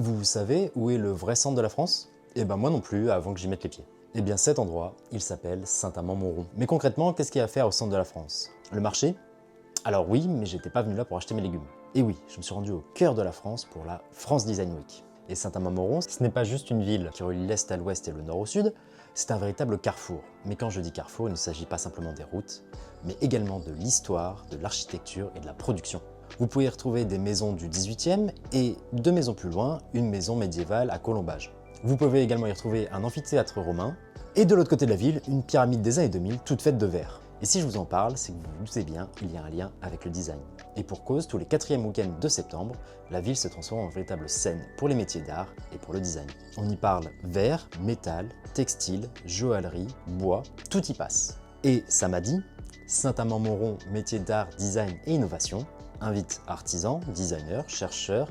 Vous savez où est le vrai centre de la France? Eh ben moi non plus, avant que j'y mette les pieds. Eh bien cet endroit, il s'appelle Saint-Amand-Montrond. Mais concrètement, qu'est-ce qu'il y a à faire au centre de la France? Le marché? Alors oui, mais j'étais pas venu là pour acheter mes légumes. Et oui, je me suis rendu au cœur de la France pour la France Design Week. Et Saint-Amand-Montrond, ce n'est pas juste une ville qui relie l'est à l'ouest et le nord au sud, c'est un véritable carrefour. Mais quand je dis carrefour, il ne s'agit pas simplement des routes, mais également de l'histoire, de l'architecture et de la production. Vous pouvez y retrouver des maisons du 18e et, 2 maisons plus loin, une maison médiévale à colombage. Vous pouvez également y retrouver un amphithéâtre romain et de l'autre côté de la ville, une pyramide des années 2000 toute faite de verre. Et si je vous en parle, c'est que vous vous doutez bien, il y a un lien avec le design. Et pour cause, tous les 4e week-ends de septembre, la ville se transforme en véritable scène pour les métiers d'art et pour le design. On y parle verre, métal, textile, joaillerie, bois, tout y passe. Et ça m'a dit, Saint-Amand-Montrond, métier d'art, design et innovation, invite artisans, designers, chercheurs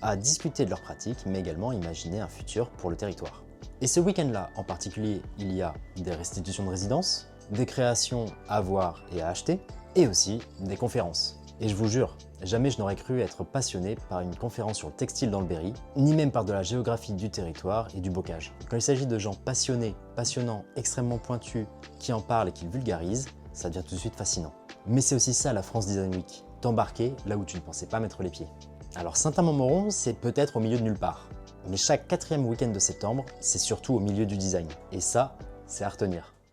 à discuter de leurs pratiques, mais également à imaginer un futur pour le territoire. Et ce week-end-là en particulier, il y a des restitutions de résidences, des créations à voir et à acheter, et aussi des conférences. Et je vous jure, jamais je n'aurais cru être passionné par une conférence sur le textile dans le Berry, ni même par de la géographie du territoire et du bocage. Quand il s'agit de gens passionnés, passionnants, extrêmement pointus, qui en parlent et qui le vulgarisent, ça devient tout de suite fascinant. Mais c'est aussi ça la France Design Week, t'embarquer là où tu ne pensais pas mettre les pieds. Alors Saint-Amand-Montrond, c'est peut-être au milieu de nulle part, mais chaque 4e week-end de septembre, c'est surtout au milieu du design. Et ça, c'est à retenir.